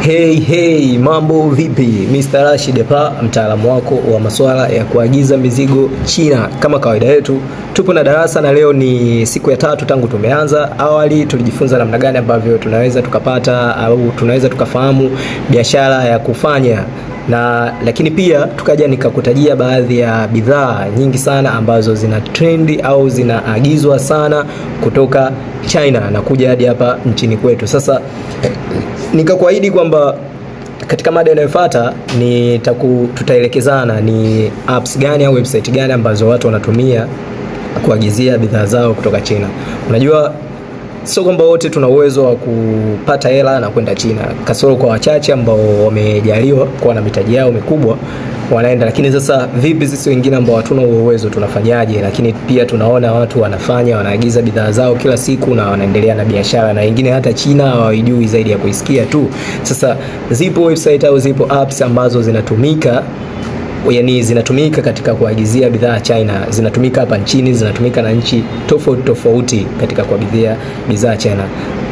Hey, mambo vipi? Mr. Rashid hapa, mtaalamu wako wa masuala ya kuagiza mizigo China. Kama kawaida yetu, tupo na darasa na leo ni siku ya 3 tangu tumeanza. Awali tulijifunza namna gani ambavyo tunaweza tukapata au tunaweza tukafahamu biashara ya kufanya. Lakini pia tukaja nikakutajia baadhi ya bidhaa nyingi sana ambazo zina trendi au zinaagizwa sana kutoka China na kuja hadi hapa nchini kwetu. Sasa nikakuahidi kwamba katika mada inayofuata tutaelekezana ni apps gani au website gani ambazo watu wanatumia kuagizia bidhaa zao kutoka China. Unajua sio kwamba wote tuna uwezo wa kupata hela na kwenda China, kasoro kwa wachache ambao wamejaliwa kuwa na mitaji yao mikubwa wanaenda. Lakini sasa vipi sisi wengine ambao hatuna uwezo tunafanyaje? Lakini pia tunaona watu wanaagiza bidhaa zao kila siku na wanaendelea na biashara, na wengine hata China hawajui zaidi ya kuisikia tu. Sasa zipo website au zipo apps ambazo zinatumika katika kuagizia bidhaa China, zinatumika hapa nchini, zinatumika na nchi tofauti katika kuagizia bidhaa China.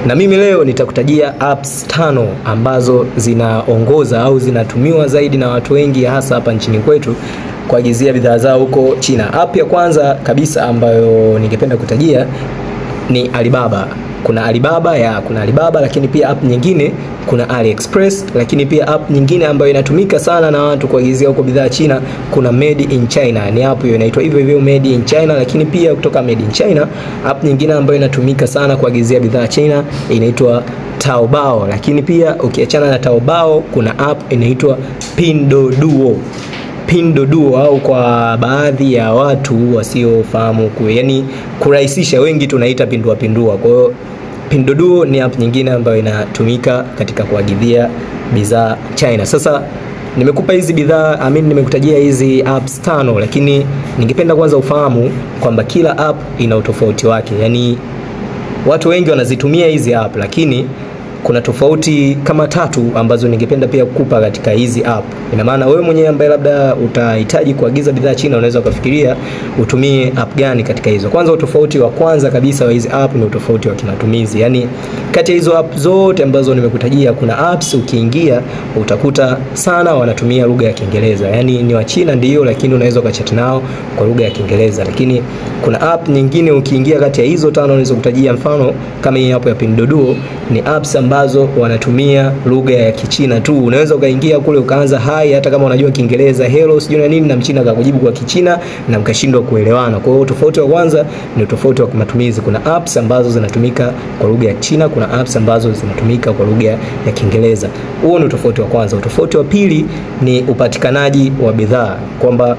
Na mimi leo nitakutajia apps 5 ambazo zinaongoza au zinatumiwa zaidi na watu wengi hasa hapa nchini kwetu kuagizia bidhaa zao huko China. App ya kwanza kabisa ambayo ningependa kutajia ni Alibaba. Kuna Alibaba, lakini pia app nyingine kuna AliExpress, lakini pia app nyingine ambayo inatumika sana na watu kuagizia huko bidhaa China kuna Made in China. Ni app hiyo inaitwa hivyo Made in China. Lakini pia kutoka Made in China, app nyingine ambayo inatumika sana kuagizia bidhaa China inaitwa Taobao. Lakini pia ukiachana na Taobao kuna app inaitwa Pinduoduo au kwa baadhi ya watu wasiofahamu kurahisisha, wengi tunaita pindua. Kwa hiyo Pinduoduo ni app nyingine ambayo inatumika katika kuagizia bidhaa China. Sasa nimekupa hizi bidhaa, nimekutajia hizi apps 5, lakini ningependa kwanza ufahamu kwamba kila app ina utofauti wake. Watu wengi wanazitumia hizi app, lakini kuna tofauti kama 3 ambazo ningependa pia kukupa katika hizi app. Ina maana wewe mwenyewe ambaye labda utahitaji kuagiza bidhaa China unaweza kufikiria utumie app gani katika hizo. Kwanza, utofauti wa kwanza kabisa wa hizi app ni utofauti wa kimatumizi. Kati ya hizo app zote ambazo nimekutajia, kuna apps ukiingia utakuta sana wanatumia lugha ya Kiingereza. Ni wa China ndio, lakini unaweza kuchat nao kwa lugha ya Kiingereza. Lakini kuna app nyingine ukiingia kati ya hizo 5 unaweza kutajia, mfano kama hii hapo ya Pinduoduo, ni apps ambazo wanatumia lugha ya Kichina tu. Unaweza ukaingia kule ukaanza hai, hata kama unajua Kiingereza hello sijui na nini, na Mchina akakujibu kwa Kichina na mkashindwa kuelewana. Kwa hiyo tofauti wa kwanza ni tofauti wa matumizi. Kuna apps ambazo zinatumika kwa lugha ya China, kuna apps ambazo zinatumika kwa lugha ya Kiingereza. Huo ni tofauti wa kwanza. Utofauti wa pili ni upatikanaji wa bidhaa, kwamba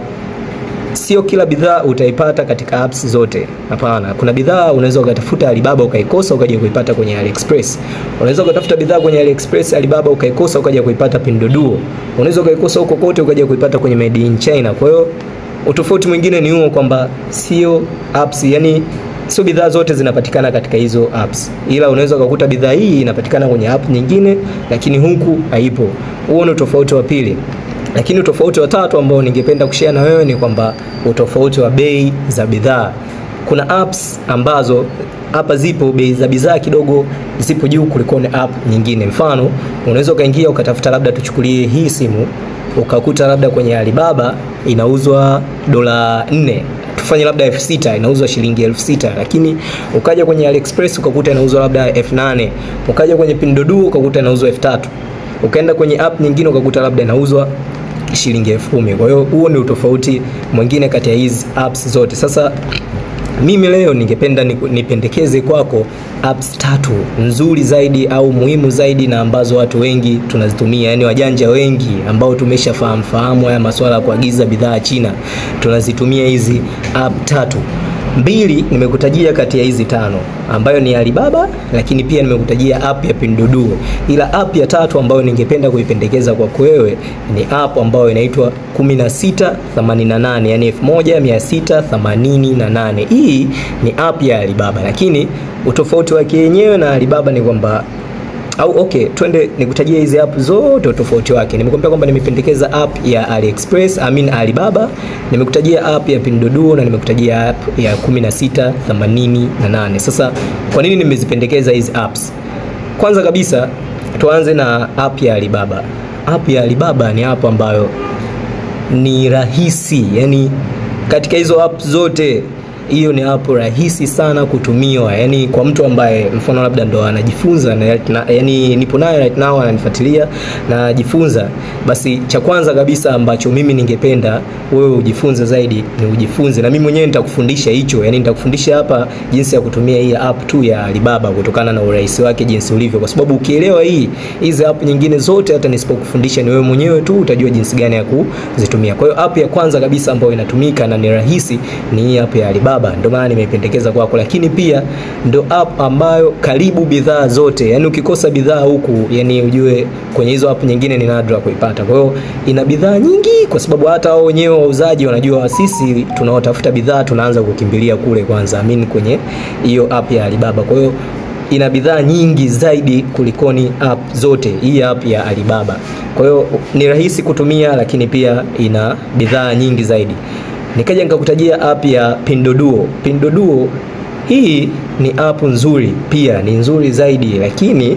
sio kila bidhaa utaipata katika apps zote. Hapana, kuna bidhaa unaweza ukatafuta Alibaba ukaikosa ukaja kuipata kwenye AliExpress. Unaweza ukatafuta bidhaa kwenye AliExpress Alibaba ukaikosa ukaja kuipata Pinduoduo. Unaweza ukaikosa huko kote ukaja kuipata kwenye Made in China. Kwa hiyo utofauti mwingine ni huo, kwamba sio apps, sio bidhaa zote zinapatikana katika hizo apps. Ila unaweza kukuta bidhaa hii inapatikana kwenye app nyingine lakini huku haipo. Huo ni tofauti wa pili. Lakini utofauti wa 3 ambao ningependa kushare na wewe ni kwamba utofauti wa bei za bidhaa. Kuna apps ambazo hapa zipo bei za bidhaa kidogo zipo juu kuliko app nyingine. Mfano, unaweza ukaingia ukatafuta, labda tuchukulie hii simu, ukakuta labda kwenye Alibaba inauzwa $4. Tufanye labda 6,000, inauzwa shilingi 6,000, lakini ukaja kwenye AliExpress ukakuta inauzwa labda 8,000. Ukaja kwenye Pinduoduo ukakuta inauzwa 3,000. Ukaenda kwenye app nyingine ukakuta labda inauzwa shilingi 10,000. Kwa hiyo huo ni utofauti mwingine kati ya hizi apps zote. Sasa mimi leo ningependa nipendekeze kwako apps 3 nzuri zaidi au muhimu zaidi na ambazo watu wengi tunazitumia. Wajanja wengi ambao tumeshafahamu haya masuala ya kuagiza bidhaa China tunazitumia hizi app 3. 2 nimekutajia kati ya hizi 5 ambayo ni Alibaba, lakini pia nimekutajia app ya Pinduoduo. Ila app ya 3 ambayo ningependa kuipendekeza kwa wewe ni app ambayo inaitwa 1688, 1688. Hii ni app ya Alibaba, lakini utofauti wake yenyewe na Alibaba ni kwamba twende nikutajia hizi app zote tofauti wake. Nimekuambia kwamba nimependekeza app ya AliExpress, Alibaba, nimekutajia app ya Pinduoduo na nimekutajia app ya 1688. Sasa kwa nini nimezipendekeza hizi apps? Kwanza kabisa Tuanze na app ya Alibaba. App ya Alibaba ni app ambayo ni rahisi, yani katika hizo app zote hiyo ni app rahisi sana kutumiwa, yani kwa mtu ambaye mfano labda ndo anajifunza yani nipo naye right now ananifuatilia na anajifunza, basi cha kwanza kabisa ambacho mimi ningependa wewe ujifunze zaidi ni ujifunze, na mimi mwenyewe nitakufundisha hicho, yani nitakufundisha hapa jinsi ya kutumia hii app tu ya Alibaba kutokana na urahisi wake jinsi ulivyo, kwa sababu ukielewa hizi app nyingine zote hata nisipokufundisha ni wewe mwenyewe tu utajua jinsi gani ya kuzitumia. Kwa hiyo app ya kwanza kabisa ambayo inatumika na ni rahisi ni hii app ya Alibaba, ndio maana nimeipendekeza kwako. Lakini pia ndo app ambayo karibu bidhaa zote, yani ukikosa bidhaa huku yani ujue kwenye hizo app nyingine ni nadra kuipata. Kwa hiyo ina bidhaa nyingi, kwa sababu hata wao wenyewe wauzaji wanajua sisi tunaotafuta bidhaa tunaanza kukimbilia kule kwanza, kwenye hiyo app ya Alibaba. Kwa hiyo ina bidhaa nyingi zaidi kulikoni app zote hii app ya Alibaba. Kwa hiyo ni rahisi kutumia, lakini pia ina bidhaa nyingi zaidi. Nikaja nikakutajia app ya Pinduoduo. Pinduoduo hii ni app nzuri, pia ni nzuri zaidi, lakini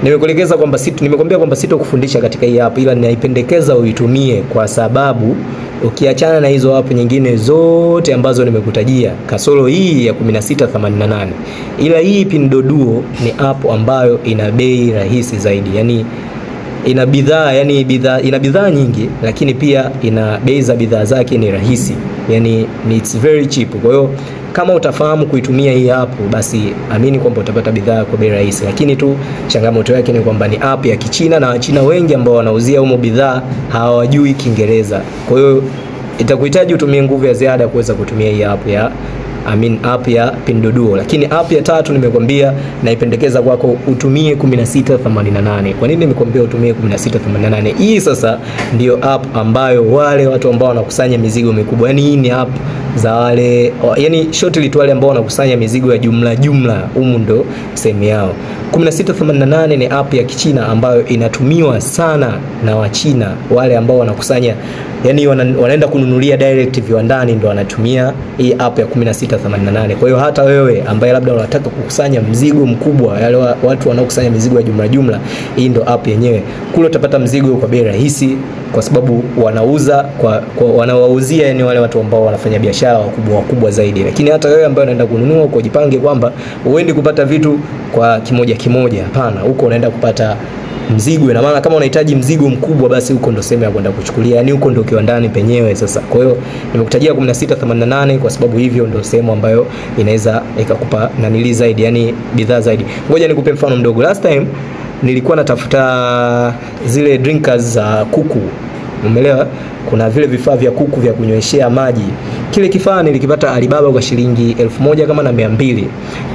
nimekuelekeza kwamba nimekwambia kwamba sitokufundisha katika hii app, ila ninaipendekeza uitumie kwa sababu ukiachana na hizo app nyingine zote ambazo nimekutajia kasoro hii ya 1688, ila hii Pinduoduo ni app ambayo ina bei rahisi zaidi, yani ina bidhaa, ina bidhaa nyingi, lakini pia ina bei za bidhaa zake ni rahisi, yani it's very cheap. Kwa hiyo kama utafahamu kuitumia hii app, basi amini kwamba utapata bidhaa kwa bei rahisi, lakini tu changamoto yake ni kwamba ni app ya Kichina na Wachina wengi ambao wanauzia humo bidhaa hawajui Kiingereza. Kwa hiyo itakuhitaji utumie nguvu ya ziada kuweza kutumia hii app ya Pinduoduo. Lakini app ya tatu nimekwambia naipendekeza kwako utumie 1688. Kwa nini nimekwambia utumie 1688? Hii sasa ndio app ambayo wale watu ambao wanakusanya mizigo mikubwa, yani hii ni app za wale, yani shortly tu wale ambao wanakusanya mizigo ya jumla humu ndo sehemu yao. 1688 ni app ya Kichina ambayo inatumiwa sana na Wachina, wale ambao wanakusanya, yani wanaenda kununulia direct viwandani ndo wanatumia hii app ya 1688. Kwa hiyo hata wewe ambaye labda unataka kukusanya mzigo mkubwa, wale watu wanaokusanya mizigo ya jumla, hii ndo app yenyewe. Kule utapata mzigo kwa bei rahisi kwa sababu wanauza wanawauzia yani wale watu ambao wanafanya biashara wakubwa zaidi. Lakini hata wewe ambaye unaenda kununua uko jipange kwamba uende kupata vitu kwa kimoja, hapana, huko unaenda kupata mzigo. Ina maana kama unahitaji mzigo mkubwa, basi huko ndo sehemu ya kwenda kuchukulia, yani huko ndo kiwandani penyewe sasa. Kwa hiyo nimekutajia 1688 kwa sababu hivyo ndo sehemu ambayo inaweza ikakupa nanili zaidi, yani bidhaa zaidi. Ngoja nikupe mfano mdogo. Last time nilikuwa natafuta zile drinkers za kuku, umeelewa? Kuna vile vifaa vya kuku vya kunyweshea maji. Kile kifaa nilikipata Alibaba kwa shilingi 1000 kama na 200.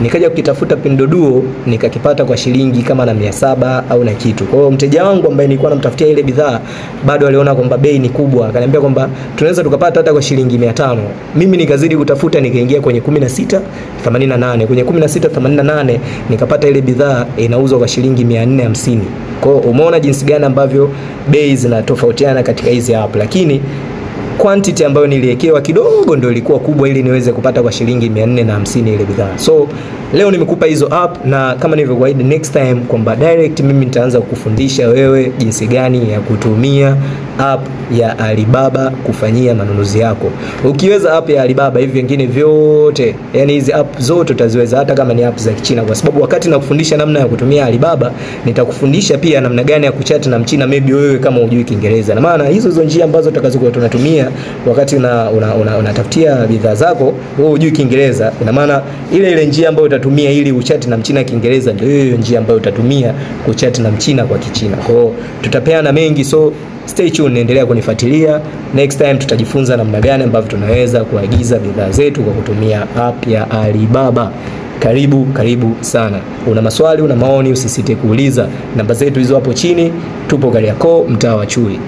Nikaja kukitafuta Pinduoduo nikakipata kwa shilingi kama na 700 au na kitu. Kwa hiyo mteja wangu ambaye nilikuwa namtafutia ile bidhaa bado aliona kwamba bei ni kubwa, akaniambia kwamba tunaweza tukapata hata kwa shilingi 500. Mimi nikazidi kutafuta, nikaingia kwenye 1688. Kwenye 1688 nikapata ile bidhaa inauzwa kwa shilingi 450. Kwa hiyo umeona jinsi gani ambavyo bei zinatofautiana katika hizi app, lakini quantity ambayo niliekewa kidogo ndio ilikuwa kubwa ili niweze kupata kwa shilingi 450 ile bidhaa. So leo nimekupa hizo app, na kama nilivyokuahidi next time kwamba direct mimi nitaanza kukufundisha wewe jinsi gani ya kutumia app ya Alibaba kufanyia manunuzi yako. Ukiweza app ya Alibaba, hivi vingine vyote, yani hizi app zote utaziweza, hata kama ni app za Kichina, kwa sababu wakati nakufundisha namna ya kutumia Alibaba nitakufundisha pia namna gani ya kuchat na Mchina, maybe wewe kama hujui Kiingereza. Na maana hizo njia ambazo tutakazokuwa tunatumia wakati unatafutia bidhaa zako wewe hujui Kiingereza, ina maana ile njia ambayo utatumia ili uchati na Mchina Kiingereza ndio hiyo njia ambayo utatumia kuchati na Mchina kwa Kichina. Kwa hiyo tutapeana mengi, so stay tuned, endelea kunifuatilia. Next time tutajifunza namna gani ambavyo tunaweza kuagiza bidhaa zetu kwa kutumia app ya Alibaba. Karibu sana. Una maswali, una maoni, usisite kuuliza. Namba zetu hizo hapo chini. Tupo Kariakoo, mtaa wa Chui.